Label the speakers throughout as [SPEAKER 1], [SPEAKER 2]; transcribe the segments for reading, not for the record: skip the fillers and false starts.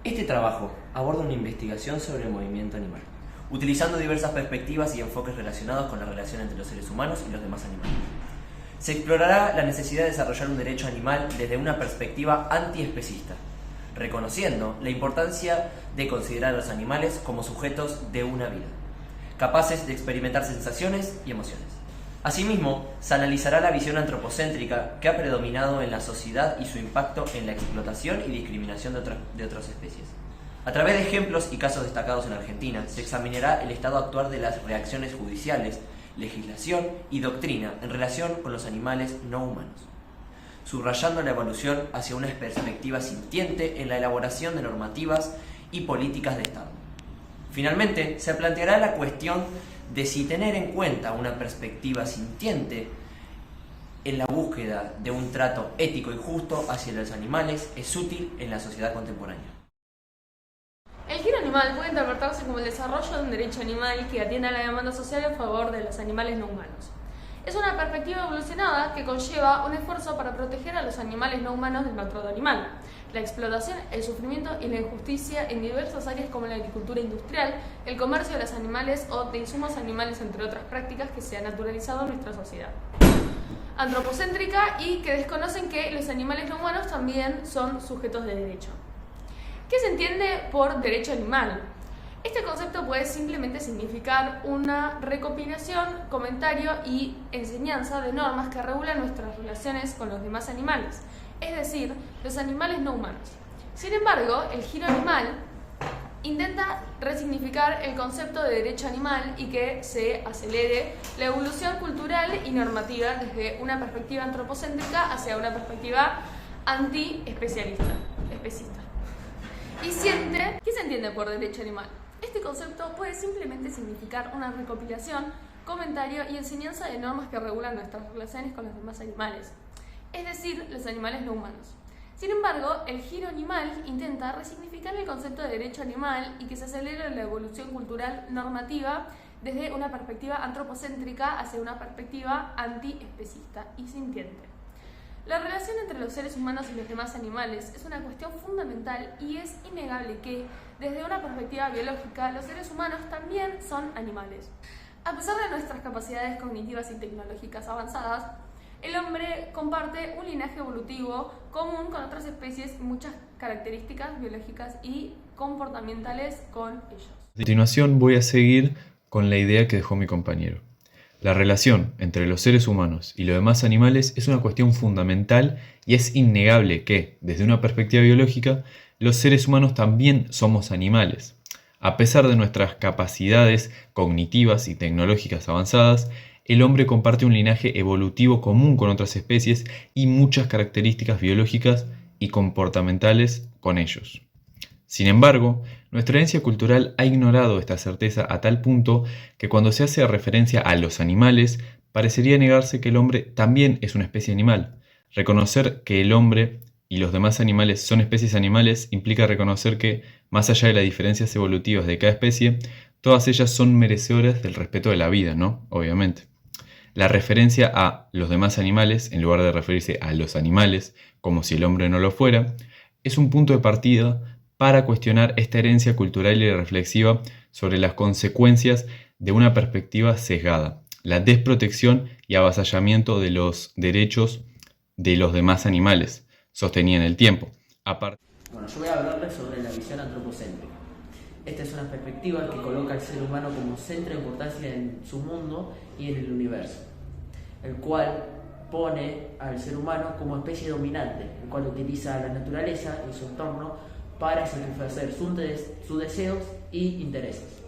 [SPEAKER 1] Este trabajo aborda una investigación sobre el movimiento animal, utilizando diversas perspectivas y enfoques relacionados con la relación entre los seres humanos y los demás animales. Se explorará la necesidad de desarrollar un derecho animal desde una perspectiva antiespecista, reconociendo la importancia de considerar a los animales como sujetos de una vida, capaces de experimentar sensaciones y emociones. Asimismo, se analizará la visión antropocéntrica que ha predominado en la sociedad y su impacto en la explotación y discriminación de otras especies. A través de ejemplos y casos destacados en Argentina, se examinará el estado actual de las reacciones judiciales, legislación y doctrina en relación con los animales no humanos, subrayando la evolución hacia una perspectiva sintiente en la elaboración de normativas y políticas de Estado. Finalmente, se planteará la cuestión de si tener en cuenta una perspectiva sintiente en la búsqueda de un trato ético y justo hacia los animales es útil en la sociedad contemporánea.
[SPEAKER 2] El giro animal puede interpretarse como el desarrollo de un derecho animal que atienda a la demanda social en favor de los animales no humanos. Es una perspectiva evolucionada que conlleva un esfuerzo para proteger a los animales no humanos del maltrato animal, la explotación, el sufrimiento y la injusticia en diversas áreas como la agricultura industrial, el comercio de los animales o de insumos animales, entre otras prácticas que se han naturalizado en nuestra sociedad antropocéntrica y que desconocen que los animales no humanos también son sujetos de derecho. ¿Qué se entiende por derecho animal? Este concepto puede simplemente significar una recopilación, comentario y enseñanza de normas que regulan nuestras relaciones con los demás animales, es decir, los animales no humanos. Sin embargo, el giro animal intenta resignificar el concepto de derecho animal y que se acelere la evolución cultural y normativa desde una perspectiva antropocéntrica hacia una perspectiva anti-especista. ¿Qué se entiende por derecho animal? Este concepto puede simplemente significar una recopilación, comentario y enseñanza de normas que regulan nuestras relaciones con los demás animales, es decir, los animales no humanos. Sin embargo, el giro animal intenta resignificar el concepto de derecho animal y que se acelere la evolución cultural normativa desde una perspectiva antropocéntrica hacia una perspectiva antiespecista y sintiente. La relación entre los seres humanos y los demás animales es una cuestión fundamental y es innegable que, desde una perspectiva biológica, los seres humanos también son animales. A pesar de nuestras capacidades cognitivas y tecnológicas avanzadas, el hombre comparte un linaje evolutivo común con otras especies y muchas características biológicas y comportamentales con ellos.
[SPEAKER 3] A continuación voy a seguir con la idea que dejó mi compañero. La relación entre los seres humanos y los demás animales es una cuestión fundamental y es innegable que, desde una perspectiva biológica, los seres humanos también somos animales. A pesar de nuestras capacidades cognitivas y tecnológicas avanzadas, el hombre comparte un linaje evolutivo común con otras especies y muchas características biológicas y comportamentales con ellos. Sin embargo, nuestra herencia cultural ha ignorado esta certeza a tal punto que cuando se hace referencia a los animales, parecería negarse que el hombre también es una especie animal. Reconocer que el hombre y los demás animales son especies animales implica reconocer que, más allá de las diferencias evolutivas de cada especie, todas ellas son merecedoras del respeto de la vida, ¿no? Obviamente. La referencia a los demás animales, en lugar de referirse a los animales, como si el hombre no lo fuera, es un punto de partida para cuestionar esta herencia cultural y reflexiva sobre las consecuencias de una perspectiva sesgada, la desprotección y avasallamiento de los derechos de los demás animales, sostenida en el tiempo.
[SPEAKER 1] Bueno, yo voy a hablarles sobre la visión antropocéntrica. Esta es una perspectiva que coloca al ser humano como centro de importancia en su mundo y en el universo, el cual pone al ser humano como especie dominante, el cual utiliza la naturaleza y su entorno para satisfacer sus deseos y intereses.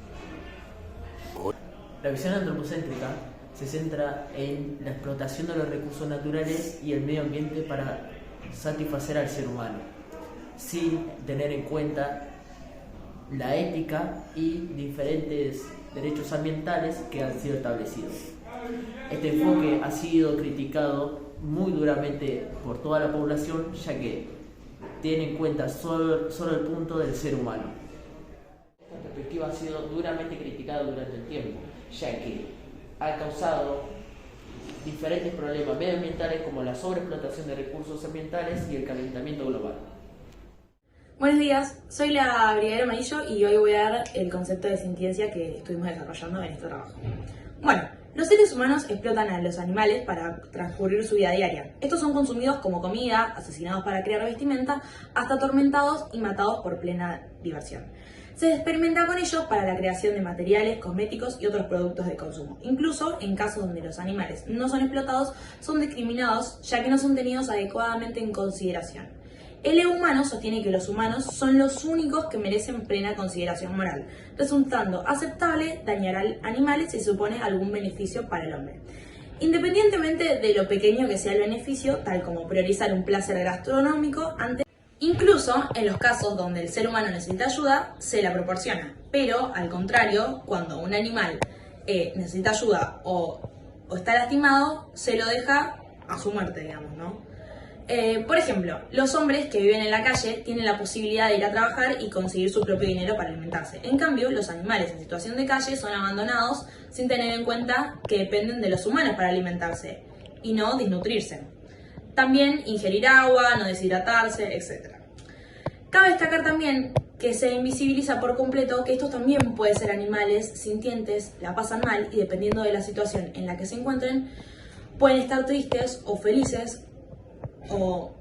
[SPEAKER 1] La visión antropocéntrica se centra en la explotación de los recursos naturales y el medio ambiente para satisfacer al ser humano, sin tener en cuenta la ética y diferentes derechos ambientales que han sido establecidos. Este enfoque ha sido criticado muy duramente por toda la población, ya que tiene en cuenta solo el punto del ser humano. Esta perspectiva ha sido duramente criticada durante el tiempo, ya que ha causado diferentes problemas medioambientales como la sobreexplotación de recursos ambientales y el calentamiento global.
[SPEAKER 4] Buenos días, soy la Brigadiera Amarillo y hoy voy a dar el concepto de sintiencia que estuvimos desarrollando en este trabajo. Bueno, los seres humanos explotan a los animales para transcurrir su vida diaria. Estos son consumidos como comida, asesinados para crear vestimenta, hasta atormentados y matados por plena diversión. Se experimenta con ellos para la creación de materiales, cosméticos y otros productos de consumo. Incluso en casos donde los animales no son explotados, son discriminados ya que no son tenidos adecuadamente en consideración. El ego humano sostiene que los humanos son los únicos que merecen plena consideración moral, resultando aceptable dañar a animales si supone algún beneficio para el hombre. Independientemente de lo pequeño que sea el beneficio, tal como priorizar un placer gastronómico incluso en los casos donde el ser humano necesita ayuda, se la proporciona. Pero, al contrario, cuando un animal necesita ayuda o está lastimado, se lo deja a su muerte, digamos, ¿no? Por ejemplo, los hombres que viven en la calle tienen la posibilidad de ir a trabajar y conseguir su propio dinero para alimentarse. En cambio, los animales en situación de calle son abandonados sin tener en cuenta que dependen de los humanos para alimentarse y no desnutrirse. También ingerir agua, no deshidratarse, etc. Cabe destacar también que se invisibiliza por completo que estos también pueden ser animales sintientes, la pasan mal y dependiendo de la situación en la que se encuentren, pueden estar tristes o felices o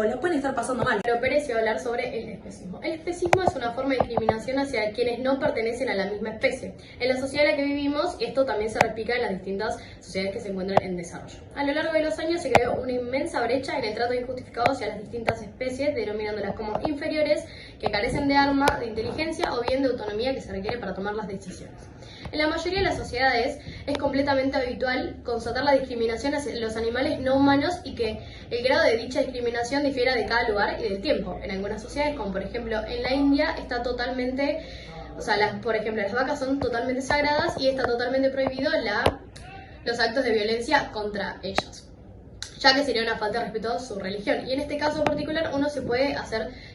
[SPEAKER 4] la pueden estar pasando mal.
[SPEAKER 5] Pero Pérez iba a hablar sobre el especismo. El especismo es una forma de discriminación hacia quienes no pertenecen a la misma especie. En la sociedad en la que vivimos, esto también se replica en las distintas sociedades que se encuentran en desarrollo. A lo largo de los años se creó una inmensa brecha en el trato injustificado hacia las distintas especies, denominándolas como inferiores, que carecen de arma, de inteligencia o bien de autonomía que se requiere para tomar las decisiones. En la mayoría de las sociedades es completamente habitual constatar la discriminación hacia los animales no humanos y que el grado de dicha discriminación difiera de cada lugar y del tiempo. En algunas sociedades, como por ejemplo en la India, está totalmente, por ejemplo, las vacas son totalmente sagradas y está totalmente prohibido los actos de violencia contra ellos, ya que sería una falta de respeto a su religión. Y en este caso particular uno se puede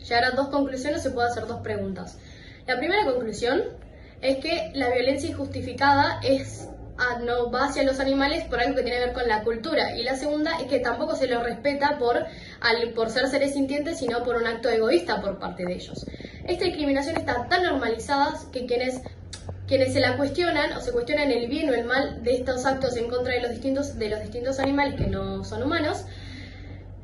[SPEAKER 5] llegar a dos conclusiones, se puede hacer dos preguntas. La primera conclusión es que la violencia injustificada no va hacia los animales por algo que tiene que ver con la cultura. Y la segunda es que tampoco se los respeta por ser seres sintientes, sino por un acto egoísta por parte de ellos. Esta discriminación está tan normalizada que quienes se la cuestionan o se cuestionan el bien o el mal de estos actos en contra de los distintos animales que no son humanos,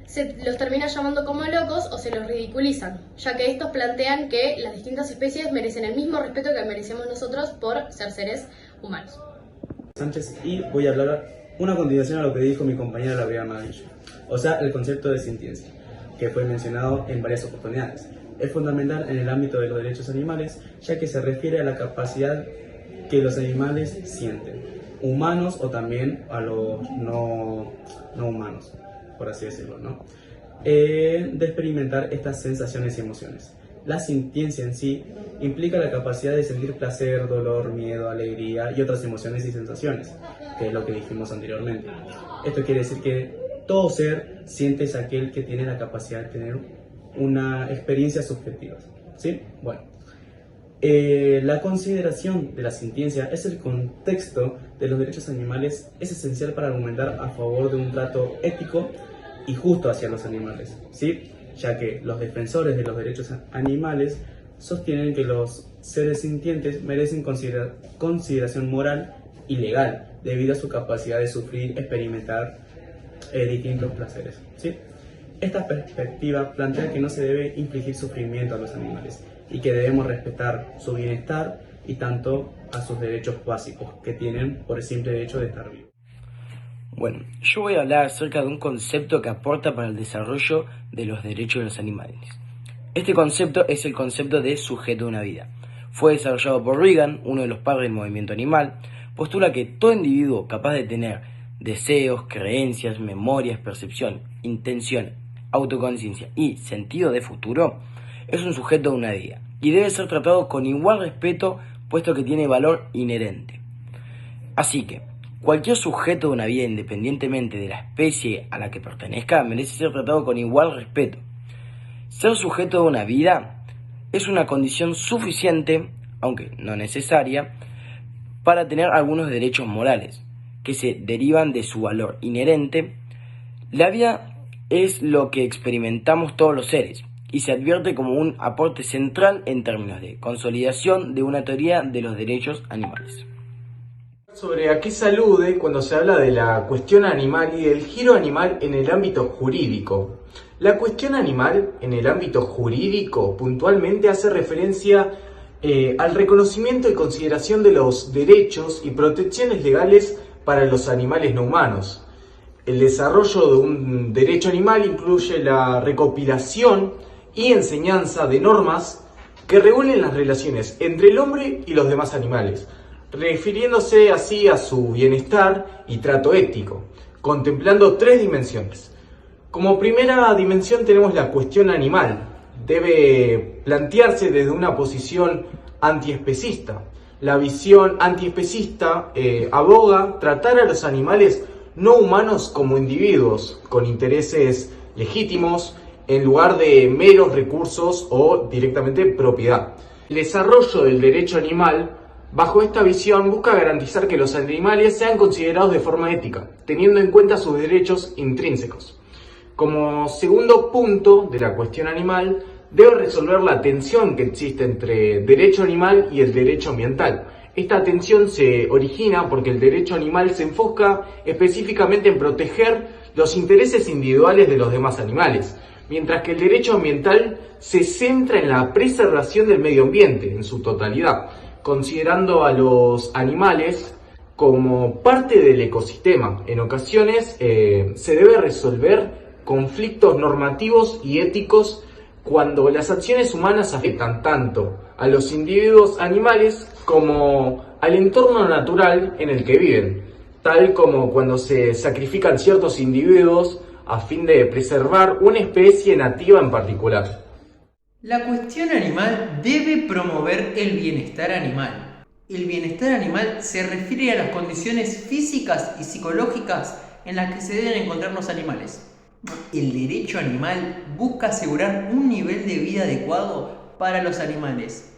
[SPEAKER 5] se los termina llamando como locos o se los ridiculizan, ya que estos plantean que las distintas especies merecen el mismo respeto que merecemos nosotros por ser seres humanos.
[SPEAKER 6] Sánchez, y voy a hablar una continuación a lo que dijo mi compañera la Brigada Amarillo, o sea, el concepto de sintiencia, que fue mencionado en varias oportunidades. Es fundamental en el ámbito de los derechos animales, ya que se refiere a la capacidad que los animales sienten, humanos o también a los no humanos, por así decirlo, ¿no? De experimentar estas sensaciones y emociones. La sintiencia en sí implica la capacidad de sentir placer, dolor, miedo, alegría y otras emociones y sensaciones, que es lo que dijimos anteriormente. Esto quiere decir que todo ser siente es aquel que tiene la capacidad de tener una experiencia subjetiva, ¿sí? Bueno, la consideración de la sintiencia es el contexto de los derechos animales, es esencial para argumentar a favor de un trato ético y justo hacia los animales, ¿sí? Ya que los defensores de los derechos animales sostienen que los seres sintientes merecen consideración moral y legal debido a su capacidad de sufrir, experimentar distintos placeres, ¿sí? Esta perspectiva plantea que no se debe infligir sufrimiento a los animales y que debemos respetar su bienestar y tanto a sus derechos básicos que tienen por el simple hecho de estar vivos.
[SPEAKER 7] Bueno, yo voy a hablar acerca de un concepto que aporta para el desarrollo de los derechos de los animales. Este concepto es el concepto de sujeto de una vida. Fue desarrollado por Reagan, uno de los padres del movimiento animal. Postula que todo individuo capaz de tener deseos, creencias, memorias, percepción, intención, autoconciencia y sentido de futuro es un sujeto de una vida y debe ser tratado con igual respeto puesto que tiene valor inherente. Así que cualquier sujeto de una vida, independientemente de la especie a la que pertenezca, merece ser tratado con igual respeto. Ser sujeto de una vida es una condición suficiente, aunque no necesaria, para tener algunos derechos morales, que se derivan de su valor inherente. La vida es lo que experimentamos todos los seres, y se advierte como un aporte central en términos de consolidación de una teoría de los derechos animales.
[SPEAKER 8] Sobre a qué se alude cuando se habla de la cuestión animal y del giro animal en el ámbito jurídico. La cuestión animal en el ámbito jurídico puntualmente hace referencia al reconocimiento y consideración de los derechos y protecciones legales para los animales no humanos. El desarrollo de un derecho animal incluye la recopilación y enseñanza de normas que regulen las relaciones entre el hombre y los demás animales, refiriéndose así a su bienestar y trato ético, contemplando 3 dimensiones. Como primera dimensión tenemos la cuestión animal. Debe plantearse desde una posición antiespecista. La visión antiespecista aboga tratar a los animales no humanos como individuos con intereses legítimos en lugar de meros recursos o directamente propiedad. El desarrollo del derecho animal bajo esta visión busca garantizar que los animales sean considerados de forma ética, teniendo en cuenta sus derechos intrínsecos. Como segundo punto de la cuestión animal, debe resolver la tensión que existe entre derecho animal y el derecho ambiental. Esta tensión se origina porque el derecho animal se enfoca específicamente en proteger los intereses individuales de los demás animales, mientras que el derecho ambiental se centra en la preservación del medio ambiente en su totalidad, considerando a los animales como parte del ecosistema. En ocasiones se debe resolver conflictos normativos y éticos cuando las acciones humanas afectan tanto a los individuos animales como al entorno natural en el que viven, tal como cuando se sacrifican ciertos individuos a fin de preservar una especie nativa en particular.
[SPEAKER 9] La cuestión animal debe promover el bienestar animal. El bienestar animal se refiere a las condiciones físicas y psicológicas en las que se deben encontrar los animales. El derecho animal busca asegurar un nivel de vida adecuado para los animales,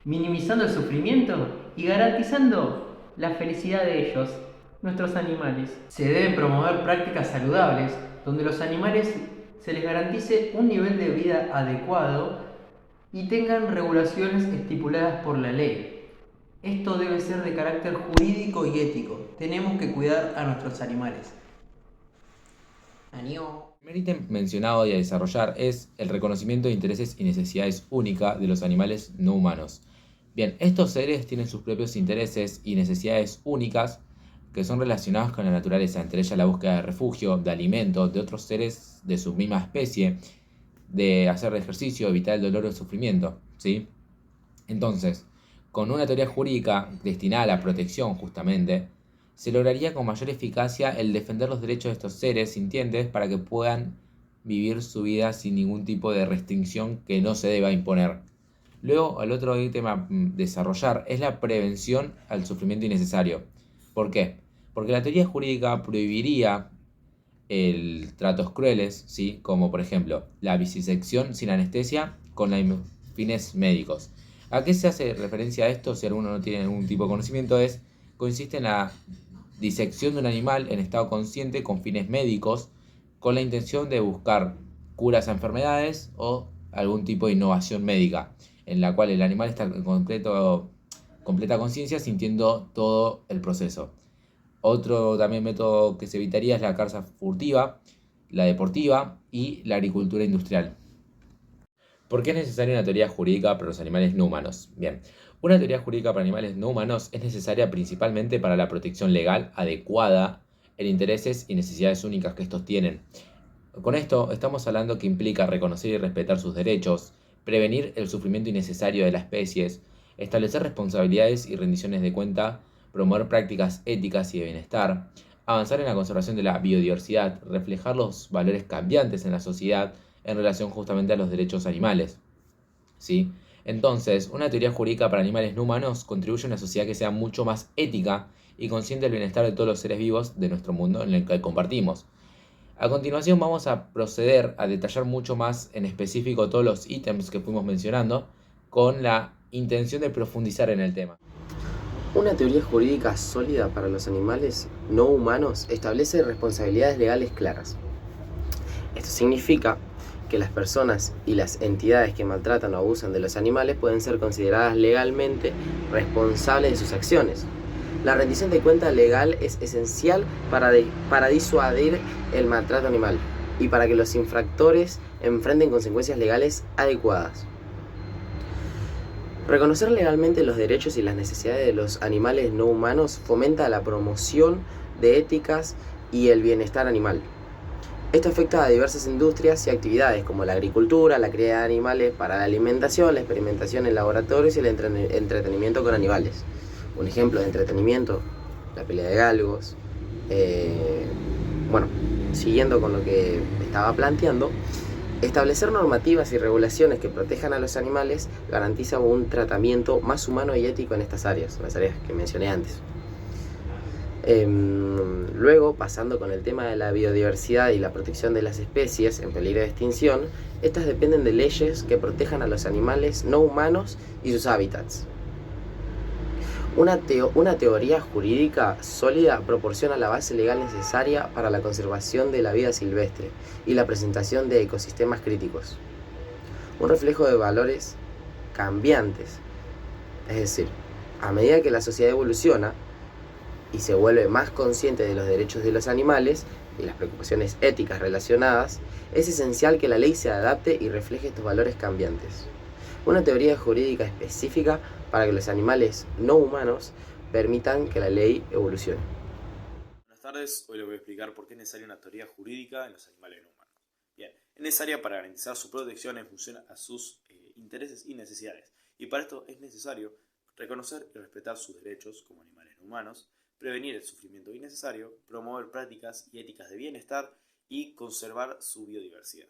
[SPEAKER 9] minimizando el sufrimiento y garantizando la felicidad de ellos, nuestros animales. Se deben promover prácticas saludables, donde los animales se les garantice un nivel de vida adecuado y tengan regulaciones estipuladas por la ley. Esto debe ser de carácter jurídico y ético. Tenemos que cuidar a nuestros animales.
[SPEAKER 10] El primer ítem mencionado y a desarrollar es el reconocimiento de intereses y necesidades únicas de los animales no humanos. Bien, estos seres tienen sus propios intereses y necesidades únicas que son relacionados con la naturaleza, entre ellas la búsqueda de refugio, de alimento, de otros seres de su misma especie, de hacer ejercicio, evitar el dolor o el sufrimiento, ¿sí? Entonces, con una teoría jurídica destinada a la protección justamente, se lograría con mayor eficacia el defender los derechos de estos seres sintientes para que puedan vivir su vida sin ningún tipo de restricción que no se deba imponer. Luego, el otro ítem a desarrollar es la prevención al sufrimiento innecesario. ¿Por qué? Porque la teoría jurídica prohibiría tratos crueles, ¿sí? Como por ejemplo la vivisección sin anestesia con fines médicos. ¿A qué se hace referencia a esto? Si alguno no tiene ningún tipo de conocimiento, consiste en la disección de un animal en estado consciente con fines médicos, con la intención de buscar curas a enfermedades o algún tipo de innovación médica, en la cual el animal está en completa conciencia sintiendo todo el proceso. Otro también método que se evitaría es la caza furtiva, la deportiva y la agricultura industrial. ¿Por qué es necesaria una teoría jurídica para los animales no humanos? Bien, una teoría jurídica para animales no humanos es necesaria principalmente para la protección legal adecuada en intereses y necesidades únicas que estos tienen. Con esto estamos hablando que implica reconocer y respetar sus derechos, prevenir el sufrimiento innecesario de las especies, establecer responsabilidades y rendiciones de cuenta, promover prácticas éticas y de bienestar, avanzar en la conservación de la biodiversidad, reflejar los valores cambiantes en la sociedad en relación justamente a los derechos animales, ¿sí? Entonces, una teoría jurídica para animales no humanos contribuye a una sociedad que sea mucho más ética y consciente del bienestar de todos los seres vivos de nuestro mundo en el que compartimos. A continuación vamos a proceder a detallar mucho más en específico todos los ítems que fuimos mencionando con la intención de profundizar en el tema.
[SPEAKER 11] Una teoría jurídica sólida para los animales no humanos establece responsabilidades legales claras. Esto significa que las personas y las entidades que maltratan o abusan de los animales pueden ser consideradas legalmente responsables de sus acciones. La rendición de cuenta legal es esencial para disuadir el maltrato animal y para que los infractores enfrenten consecuencias legales adecuadas. Reconocer legalmente los derechos y las necesidades de los animales no humanos fomenta la promoción de éticas y el bienestar animal. Esto afecta a diversas industrias y actividades como la agricultura, la cría de animales para la alimentación, la experimentación en laboratorios y el entretenimiento con animales. Un ejemplo de entretenimiento, la pelea de galgos. Siguiendo con lo que estaba planteando, establecer normativas y regulaciones que protejan a los animales garantiza un tratamiento más humano y ético en estas áreas, las áreas que mencioné antes. Luego, pasando con el tema de la biodiversidad y la protección de las especies en peligro de extinción, estas dependen de leyes que protejan a los animales no humanos y sus hábitats. Una teoría jurídica sólida proporciona la base legal necesaria para la conservación de la vida silvestre y la presentación de ecosistemas críticos. Un reflejo de valores cambiantes, es decir, a medida que la sociedad evoluciona y se vuelve más consciente de los derechos de los animales y las preocupaciones éticas relacionadas, es esencial que la ley se adapte y refleje estos valores cambiantes. Una teoría jurídica específica para que los animales no humanos permitan que la ley evolucione.
[SPEAKER 12] Buenas tardes, hoy les voy a explicar por qué es necesaria una teoría jurídica en los animales no humanos. Bien, es necesaria para garantizar su protección en función a sus intereses y necesidades, y para esto es necesario reconocer y respetar sus derechos como animales no humanos, prevenir el sufrimiento innecesario, promover prácticas y éticas de bienestar y conservar su biodiversidad.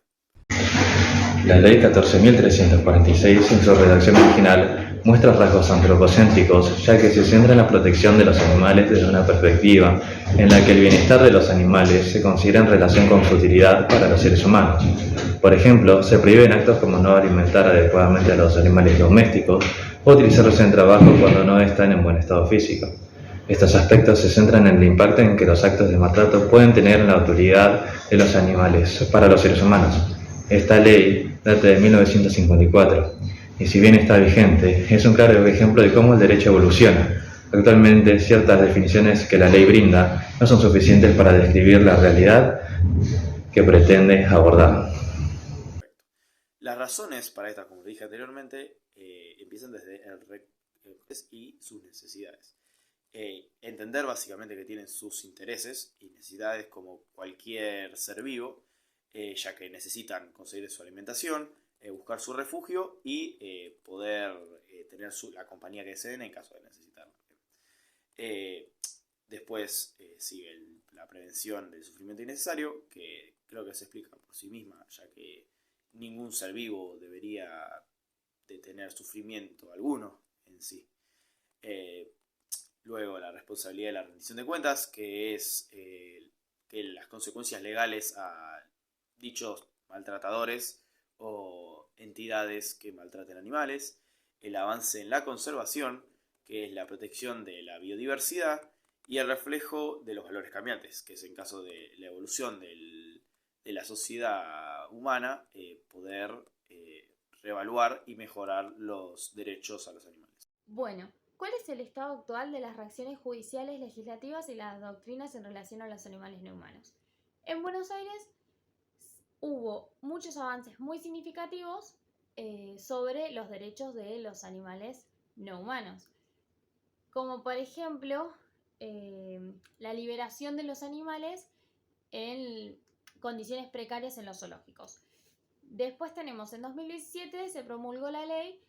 [SPEAKER 3] La Ley 14.346, en su redacción original, muestra rasgos antropocéntricos, ya que se centra en la protección de los animales desde una perspectiva en la que el bienestar de los animales se considera en relación con su utilidad para los seres humanos. Por ejemplo, se prohíben actos como no alimentar adecuadamente a los animales domésticos o utilizarlos en trabajo cuando no están en buen estado físico. Estos aspectos se centran en el impacto en que los actos de maltrato pueden tener en la utilidad de los animales para los seres humanos. Esta ley data de 1954 y si bien está vigente, es un claro ejemplo de cómo el derecho evoluciona. Actualmente, ciertas definiciones que la ley brinda no son suficientes para describir la realidad que pretende abordar.
[SPEAKER 12] Las razones para esta, como dije anteriormente, empiezan desde el y sus necesidades. Entender básicamente que tienen sus intereses y necesidades como cualquier ser vivo, ya que necesitan conseguir su alimentación, buscar su refugio y poder tener la compañía que deseen en caso de necesitarlo. Después sigue la prevención del sufrimiento innecesario, que creo que se explica por sí misma, ya que ningún ser vivo debería de tener sufrimiento alguno en sí. Luego la responsabilidad de la rendición de cuentas, que es que las consecuencias legales a dichos maltratadores o entidades que maltraten animales, el avance en la conservación, que es la protección de la biodiversidad, y el reflejo de los valores cambiantes, que es en caso de la evolución de la sociedad humana, poder reevaluar y mejorar los derechos a los animales.
[SPEAKER 13] Bueno, ¿cuál es el estado actual de las reacciones judiciales, legislativas y las doctrinas en relación a los animales no humanos? En Buenos Aires hubo muchos avances muy significativos sobre los derechos de los animales no humanos, como por ejemplo la liberación de los animales en condiciones precarias en los zoológicos. Después tenemos en 2017 se promulgó la ley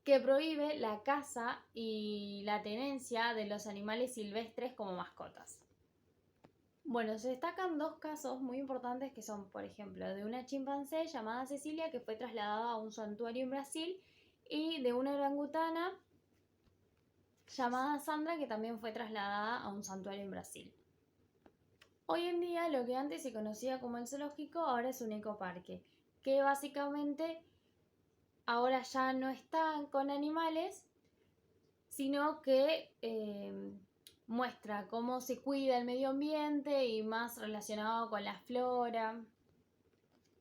[SPEAKER 13] que prohíbe la caza y la tenencia de los animales silvestres como mascotas. Bueno, se destacan dos casos muy importantes que son, por ejemplo, de una chimpancé llamada Cecilia que fue trasladada a un santuario en Brasil y de una orangutana llamada Sandra que también fue trasladada a un santuario en Brasil. Hoy en día lo que antes se conocía como el zoológico ahora es un ecoparque, que básicamente ahora ya no está con animales, sino que muestra cómo se cuida el medio ambiente y más relacionado con la flora,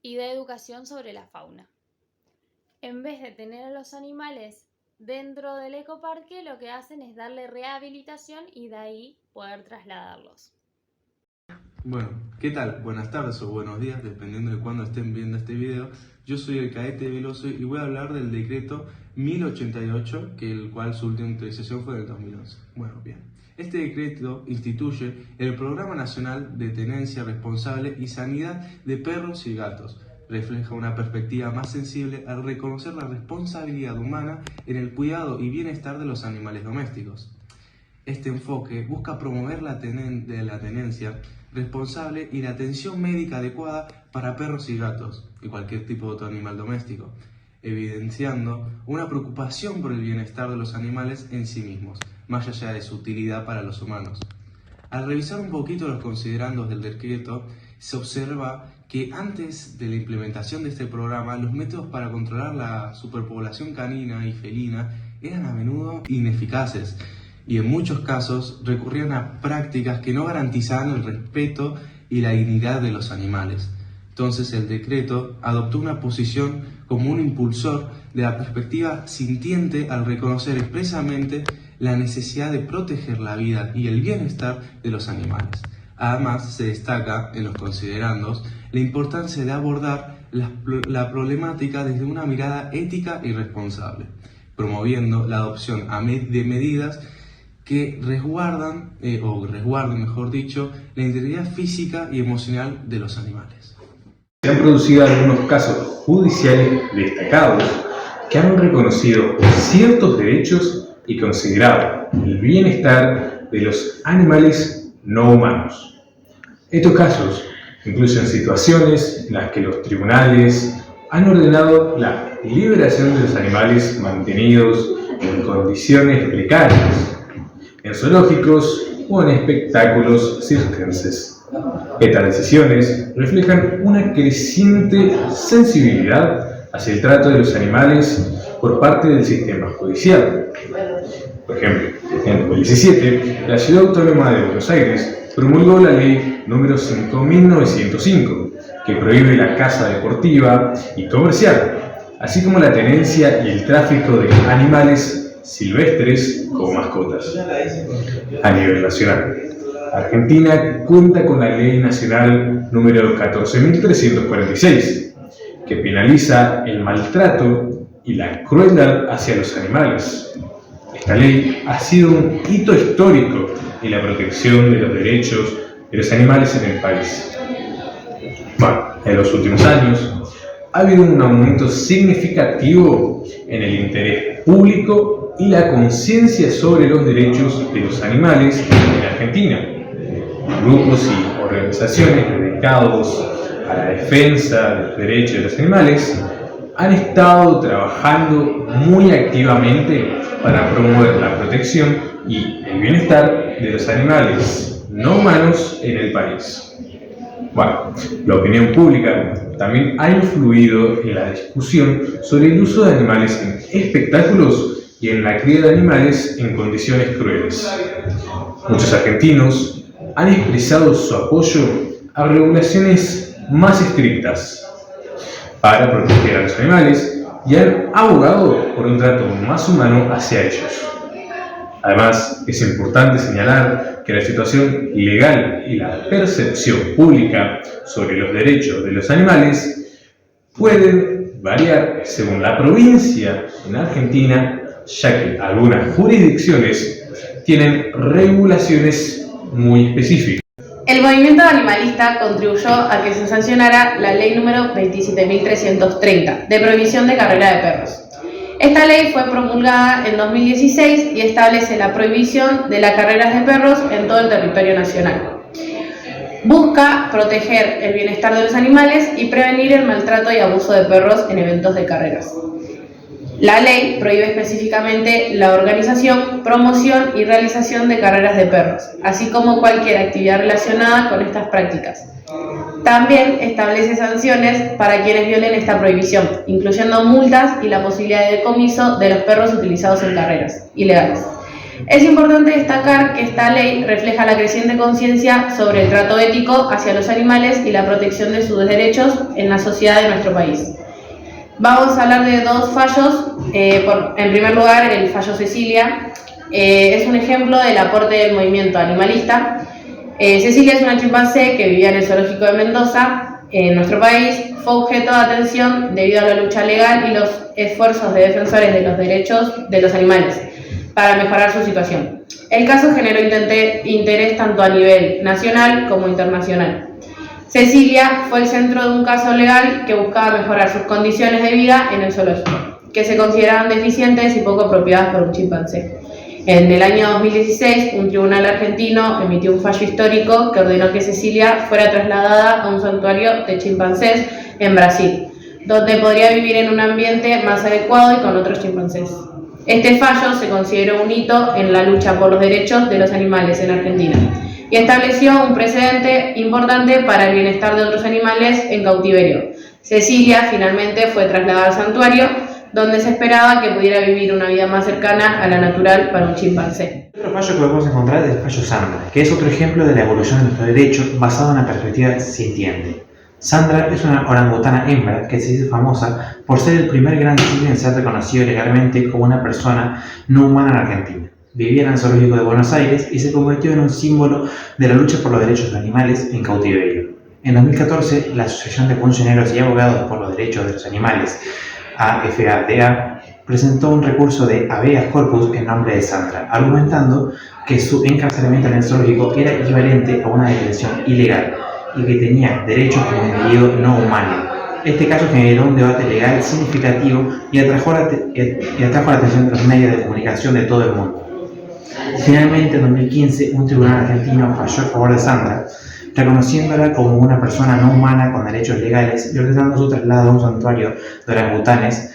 [SPEAKER 13] y da educación sobre la fauna. En vez de tener a los animales dentro del ecoparque, lo que hacen es darle rehabilitación y de ahí poder trasladarlos.
[SPEAKER 6] Bueno, ¿qué tal? Buenas tardes o buenos días, dependiendo de cuándo estén viendo este video. Yo soy el cadete Veloso y voy a hablar del decreto 1088, el cual su última actualización fue en el 2011. Bueno, bien. Este decreto instituye el Programa Nacional de Tenencia Responsable y Sanidad de Perros y Gatos. Refleja una perspectiva más sensible al reconocer la responsabilidad humana en el cuidado y bienestar de los animales domésticos. Este enfoque busca promover la tenencia responsable y la atención médica adecuada para perros y gatos y cualquier tipo de otro animal doméstico, evidenciando una preocupación por el bienestar de los animales en sí mismos, más allá de su utilidad para los humanos. Al revisar un poquito los considerandos del decreto, se observa que antes de la implementación de este programa, los métodos para controlar la superpoblación canina y felina eran a menudo ineficaces y en muchos casos recurrían a prácticas que no garantizaban el respeto y la dignidad de los animales. Entonces el decreto adoptó una posición como un impulsor de la perspectiva sintiente al reconocer expresamente la necesidad de proteger la vida y el bienestar de los animales. Además, se destaca en los considerandos la importancia de abordar la problemática desde una mirada ética y responsable, promoviendo la adopción de medidas que resguarden, mejor dicho, la integridad física y emocional de los animales.
[SPEAKER 14] Se han producido algunos casos judiciales destacados que han reconocido ciertos derechos y considerado el bienestar de los animales no humanos. Estos casos incluyen situaciones en las que los tribunales han ordenado la liberación de los animales mantenidos en condiciones precarias, en zoológicos o en espectáculos circenses. Estas decisiones reflejan una creciente sensibilidad hacia el trato de los animales por parte del sistema judicial. Por ejemplo, en 2017, la Ciudad Autónoma de Buenos Aires promulgó la Ley número 5.905, que prohíbe la caza deportiva y comercial, así como la tenencia y el tráfico de animales silvestres como mascotas. A nivel nacional, Argentina cuenta con la Ley Nacional número 14.346, que penaliza el maltrato y la crueldad hacia los animales. Esta ley ha sido un hito histórico en la protección de los derechos de los animales en el país. Bueno, en los últimos años ha habido un aumento significativo en el interés público y la conciencia sobre los derechos de los animales en Argentina. Grupos y organizaciones dedicados a la defensa de los derechos de los animales han estado trabajando muy activamente para promover la protección y el bienestar de los animales no humanos en el país. Bueno, la opinión pública también ha influido en la discusión sobre el uso de animales en espectáculos y en la cría de animales en condiciones crueles. Muchos argentinos han expresado su apoyo a regulaciones más estrictas para proteger a los animales y han abogado por un trato más humano hacia ellos. Además, es importante señalar que la situación legal y la percepción pública sobre los derechos de los animales pueden variar según la provincia en Argentina, ya que algunas jurisdicciones tienen regulaciones muy específicas.
[SPEAKER 5] El movimiento animalista contribuyó a que se sancionara la ley número 27.330 de prohibición de carrera de perros. Esta ley fue promulgada en 2016 y establece la prohibición de las carreras de perros en todo el territorio nacional. Busca proteger el bienestar de los animales y prevenir el maltrato y abuso de perros en eventos de carreras. La ley prohíbe específicamente la organización, promoción y realización de carreras de perros, así como cualquier actividad relacionada con estas prácticas. También establece sanciones para quienes violen esta prohibición, incluyendo multas y la posibilidad de decomiso de los perros utilizados en carreras ilegales.
[SPEAKER 15] Es importante destacar que esta ley refleja la creciente conciencia sobre el trato ético hacia los animales y la protección de sus derechos en la sociedad de nuestro país. Vamos a hablar de dos fallos. En primer lugar, el fallo Cecilia. Es un ejemplo del aporte del movimiento animalista. Cecilia es una chimpancé que vivía en el zoológico de Mendoza, en nuestro país. Fue objeto de atención debido a la lucha legal y los esfuerzos de defensores de los derechos de los animales para mejorar su situación. El caso generó interés tanto a nivel nacional como internacional. Cecilia fue el centro de un caso legal que buscaba mejorar sus condiciones de vida en el zoológico, que se consideraban deficientes y poco apropiadas por un chimpancé. En el año 2016, un tribunal argentino emitió un fallo histórico que ordenó que Cecilia fuera trasladada a un santuario de chimpancés en Brasil, donde podría vivir en un ambiente más adecuado y con otros chimpancés. Este fallo se consideró un hito en la lucha por los derechos de los animales en Argentina y estableció un precedente importante para el bienestar de otros animales en cautiverio. Cecilia finalmente fue trasladada al santuario, donde se esperaba que pudiera vivir una vida más cercana a la natural para un chimpancé.
[SPEAKER 16] Otro fallo que podemos encontrar es el fallo Sandra, que es otro ejemplo de la evolución de nuestro derecho basado en la perspectiva sintiente. Sandra es una orangutana hembra que se hizo famosa por ser el primer gran tigre en ser reconocido legalmente como una persona no humana en Argentina. Vivía en el zoológico de Buenos Aires y se convirtió en un símbolo de la lucha por los derechos de los animales en cautiverio. En 2014, la Asociación de Funcionarios y Abogados por los Derechos de los Animales, AFADA, presentó un recurso de habeas corpus en nombre de Sandra, argumentando que su encarcelamiento en el zoológico era equivalente a una detención ilegal y que tenía derechos como individuo no humano. Este caso generó un debate legal significativo y atrajo la atención de los medios de comunicación de todo el mundo. Finalmente, en 2015, un tribunal argentino falló a favor de Sandra, reconociéndola como una persona no humana con derechos legales y ordenando su traslado a un santuario de orangutanes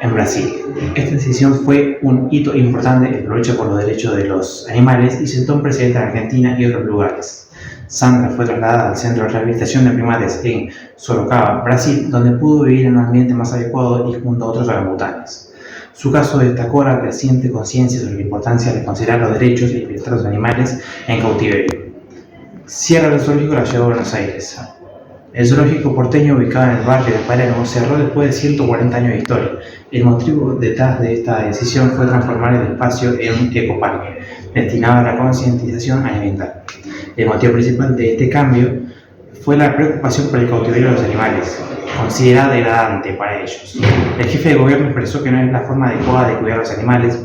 [SPEAKER 16] en Brasil. Esta decisión fue un hito importante en la lucha por los derechos de los animales y sentó un precedente en Argentina y otros lugares. Sandra fue trasladada al Centro de Rehabilitación de Primates en Sorocaba, Brasil, donde pudo vivir en un ambiente más adecuado y junto a otros orangutanes. Su caso destacó la creciente conciencia sobre la importancia de considerar los derechos y el bienestar de los animales en cautiverio. Cierre del zoológico la llevó a Buenos Aires. El zoológico porteño, ubicado en el barrio de Palermo, cerró después de 140 años de historia. El motivo detrás de esta decisión fue transformar el espacio en un ecoparque, destinado a la concientización ambiental. El motivo principal de este cambio fue la preocupación por el cautiverio de los animales, considerada degradante para ellos. El jefe de gobierno expresó que no es la forma adecuada de cuidar a los animales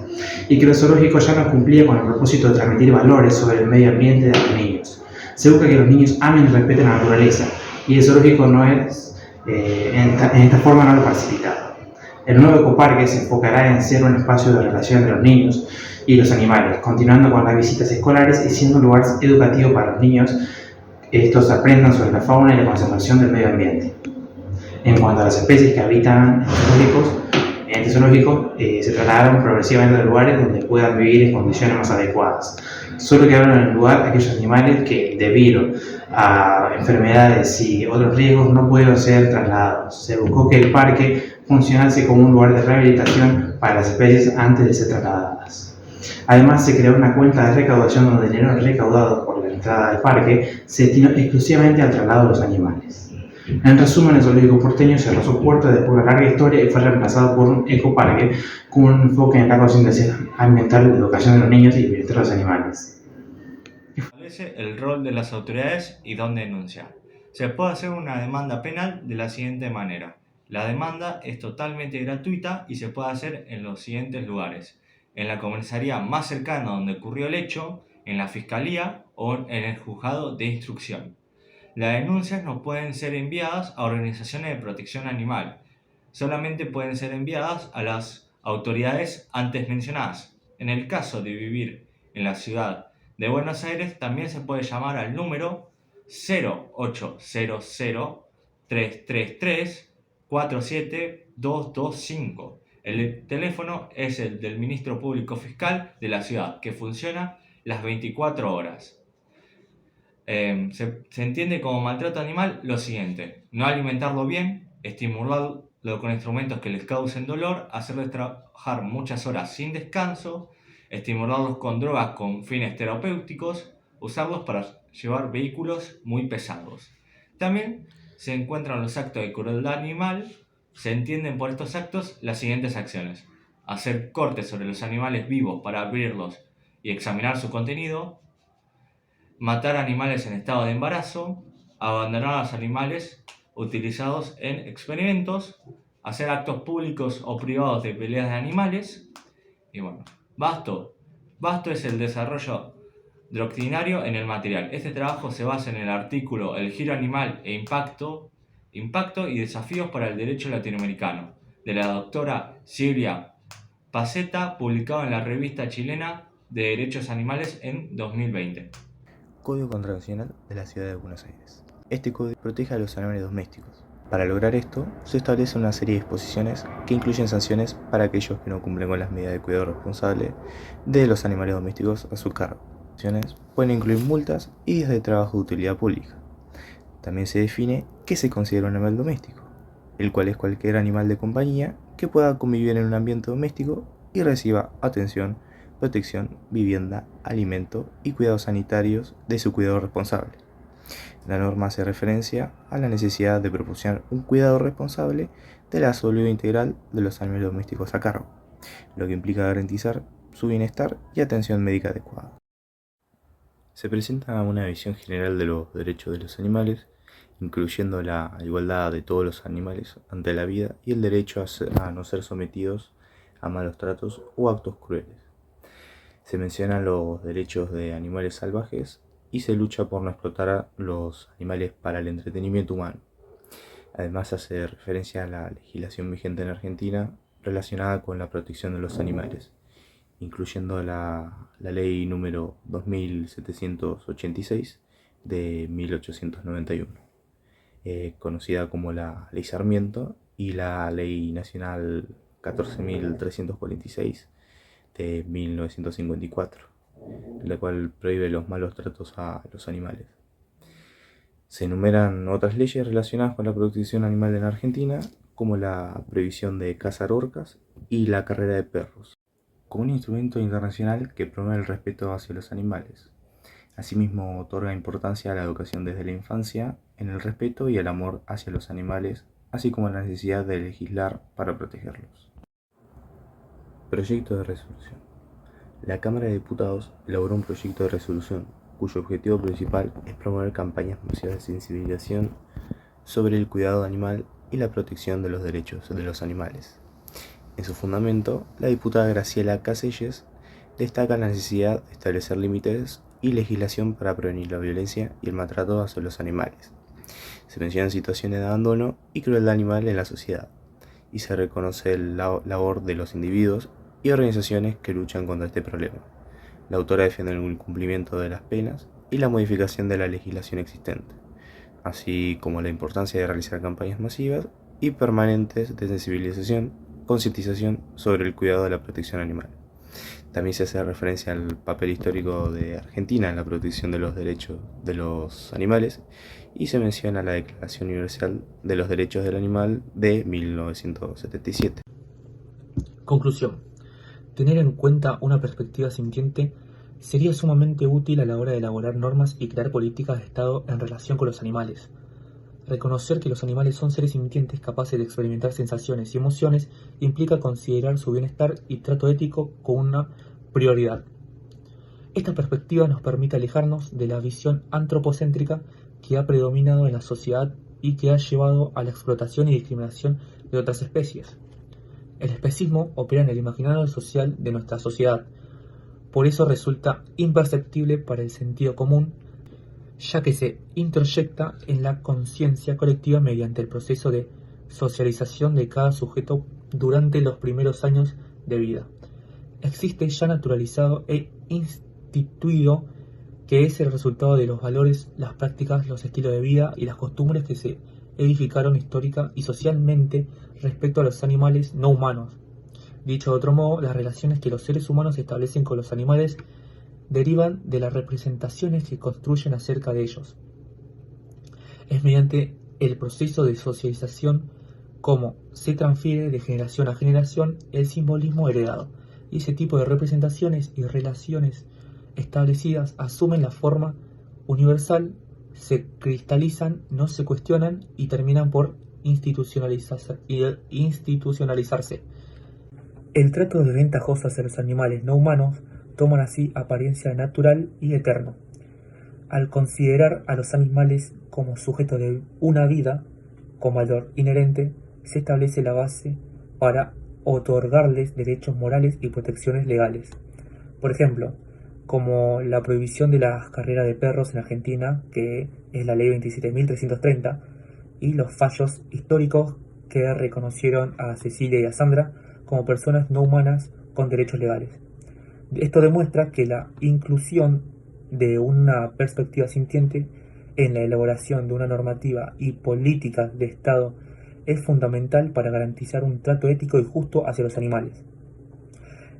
[SPEAKER 16] y que el zoológico ya no cumplía con el propósito de transmitir valores sobre el medio ambiente a los niños. Se busca que los niños amen y respeten la naturaleza, y el zoológico no es, en esta forma no lo facilita. El nuevo ecoparque se enfocará en ser un espacio de relación entre los niños y los animales, continuando con las visitas escolares y siendo un lugar educativo para los niños. Estos aprendan sobre la fauna y la conservación del medio ambiente. En cuanto a las especies que habitan en este zoológico, se trasladaron progresivamente a lugares donde puedan vivir en condiciones más adecuadas. Solo quedaron en el lugar aquellos animales que, debido a enfermedades y otros riesgos, no pudieron ser trasladados. Se buscó que el parque funcionase como un lugar de rehabilitación para las especies antes de ser trasladadas. Además, se creó una cuenta de recaudación donde el dinero recaudado por la entrada del parque se destinó exclusivamente al traslado de los animales. En resumen, el zoológico porteño cerró sus puertas después de una larga historia y fue reemplazado por un ecoparque con un enfoque en la concienciación ambiental, la educación de los niños y el bienestar de los animales.
[SPEAKER 17] Establece el rol de las autoridades y dónde denunciar. Se puede hacer una demanda penal de la siguiente manera. La demanda es totalmente gratuita y se puede hacer en los siguientes lugares: en la comisaría más cercana donde ocurrió el hecho, en la fiscalía o en el juzgado de instrucción. Las denuncias no pueden ser enviadas a organizaciones de protección animal, solamente pueden ser enviadas a las autoridades antes mencionadas. En el caso de vivir en la ciudad de Buenos Aires, también se puede llamar al número 0800-333-47225. El teléfono es el del Ministro Público Fiscal de la ciudad, que funciona las 24 horas. Se entiende como maltrato animal lo siguiente: no alimentarlo bien, estimularlo con instrumentos que les causen dolor, hacerles trabajar muchas horas sin descanso, estimularlos con drogas con fines terapéuticos, usarlos para llevar vehículos muy pesados. También se encuentran los actos de crueldad animal. Se entienden por estos actos las siguientes acciones: hacer cortes sobre los animales vivos para abrirlos y examinar su contenido, matar animales en estado de embarazo, abandonar a los animales utilizados en experimentos, hacer actos públicos o privados de peleas de animales. Y bueno, Basto es el desarrollo doctrinario en el material. Este trabajo se basa en el artículo El giro animal e impacto y desafíos para el derecho latinoamericano, de la doctora Silvia Paceta, publicado en la revista chilena de Derechos Animales en 2020.
[SPEAKER 18] Código Contravencional de la Ciudad de Buenos Aires. Este código protege a los animales domésticos. Para lograr esto, se establece una serie de disposiciones que incluyen sanciones para aquellos que no cumplen con las medidas de cuidado responsable de los animales domésticos a su cargo. Las sanciones pueden incluir multas y días de trabajo de utilidad pública. También se define qué se considera un animal doméstico, el cual es cualquier animal de compañía que pueda convivir en un ambiente doméstico y reciba atención, protección, vivienda, alimento y cuidados sanitarios de su cuidado responsable. La norma hace referencia a la necesidad de proporcionar un cuidado responsable de la salud integral de los animales domésticos a cargo, lo que implica garantizar su bienestar y atención médica adecuada. Se presenta una visión general de los derechos de los animales, incluyendo la igualdad de todos los animales ante la vida y el derecho a no ser sometidos a malos tratos o actos crueles. Se mencionan los derechos de animales salvajes y se lucha por no explotar a los animales para el entretenimiento humano. Además, hace referencia a la legislación vigente en Argentina relacionada con la protección de los animales, incluyendo la ley número 2786 de 1891, conocida como la Ley Sarmiento, y la Ley Nacional 14.346 de 1954. La cual prohíbe los malos tratos a los animales. Se enumeran otras leyes relacionadas con la protección animal en Argentina, como la prohibición de cazar orcas y la carrera de perros, como un instrumento internacional que promueve el respeto hacia los animales. Asimismo, otorga importancia a la educación desde la infancia en el respeto y el amor hacia los animales, así como la necesidad de legislar para protegerlos. Proyecto de resolución. La Cámara de Diputados elaboró un proyecto de resolución cuyo objetivo principal es promover campañas masivas de sensibilización sobre el cuidado animal y la protección de los derechos de los animales. En su fundamento, la diputada Graciela Caselles destaca la necesidad de establecer límites y legislación para prevenir la violencia y el maltrato hacia los animales. Se mencionan situaciones de abandono y crueldad animal en la sociedad, y se reconoce la labor de los individuos y organizaciones que luchan contra este problema. La autora defiende el cumplimiento de las penas y la modificación de la legislación existente, así como la importancia de realizar campañas masivas y permanentes de sensibilización, concientización sobre el cuidado de la protección animal. También se hace referencia al papel histórico de Argentina en la protección de los derechos de los animales y se menciona la Declaración Universal de los Derechos del Animal de 1977.
[SPEAKER 19] Conclusión. Tener en cuenta una perspectiva sintiente sería sumamente útil a la hora de elaborar normas y crear políticas de Estado en relación con los animales. Reconocer que los animales son seres sintientes capaces de experimentar sensaciones y emociones implica considerar su bienestar y trato ético como una prioridad. Esta perspectiva nos permite alejarnos de la visión antropocéntrica que ha predominado en la sociedad y que ha llevado a la explotación y discriminación de otras especies. El especismo opera en el imaginario social de nuestra sociedad, por eso resulta imperceptible para el sentido común, ya que se introyecta en la conciencia colectiva mediante el proceso de socialización de cada sujeto durante los primeros años de vida. Existe ya naturalizado e instituido que es el resultado de los valores, las prácticas, los estilos de vida y las costumbres que se edificaron histórica y socialmente respecto a los animales no humanos. Dicho de otro modo, las relaciones que los seres humanos establecen con los animales derivan de las representaciones que construyen acerca de ellos. Es mediante el proceso de socialización como se transfiere de generación a generación el simbolismo heredado, y ese tipo de representaciones y relaciones establecidas asumen la forma universal, se cristalizan, no se cuestionan y terminan por institucionalizarse. El trato desventajoso hacia los animales no humanos toman así apariencia natural y eterno. Al considerar a los animales como sujetos de una vida con valor inherente, se establece la base para otorgarles derechos morales y protecciones legales. Por ejemplo, como la prohibición de las carreras de perros en Argentina, que es la ley 27.330, y los fallos históricos que reconocieron a Cecilia y a Sandra como personas no humanas con derechos legales. Esto demuestra que la inclusión de una perspectiva sintiente en la elaboración de una normativa y política de Estado es fundamental para garantizar un trato ético y justo hacia los animales.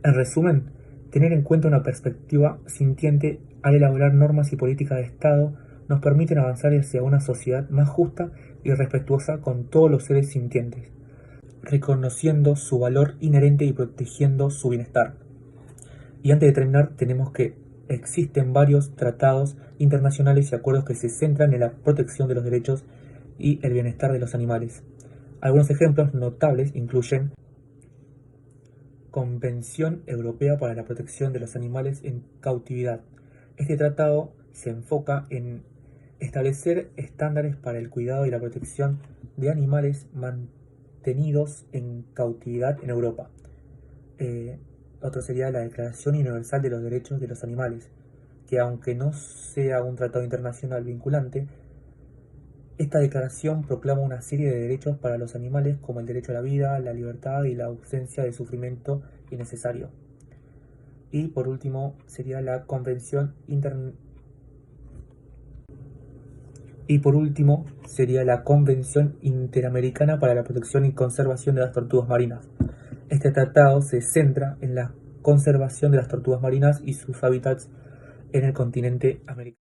[SPEAKER 19] En resumen, tener en cuenta una perspectiva sintiente al elaborar normas y políticas de Estado nos permiten avanzar hacia una sociedad más justa y respetuosa con todos los seres sintientes, reconociendo su valor inherente y protegiendo su bienestar. Y antes de terminar, tenemos que existen varios tratados internacionales y acuerdos que se centran en la protección de los derechos y el bienestar de los animales. Algunos ejemplos notables incluyen Convención Europea para la Protección de los Animales en Cautividad. Este tratado se enfoca en establecer estándares para el cuidado y la protección de animales mantenidos en cautividad en Europa. Otro sería la Declaración Universal de los Derechos de los Animales, que aunque no sea un tratado internacional vinculante, esta declaración proclama una serie de derechos para los animales como el derecho a la vida, la libertad y la ausencia de sufrimiento innecesario. Y por último sería la Convención Interamericana para la Protección y Conservación de las Tortugas Marinas. Este tratado se centra en la conservación de las tortugas marinas y sus hábitats en el continente americano.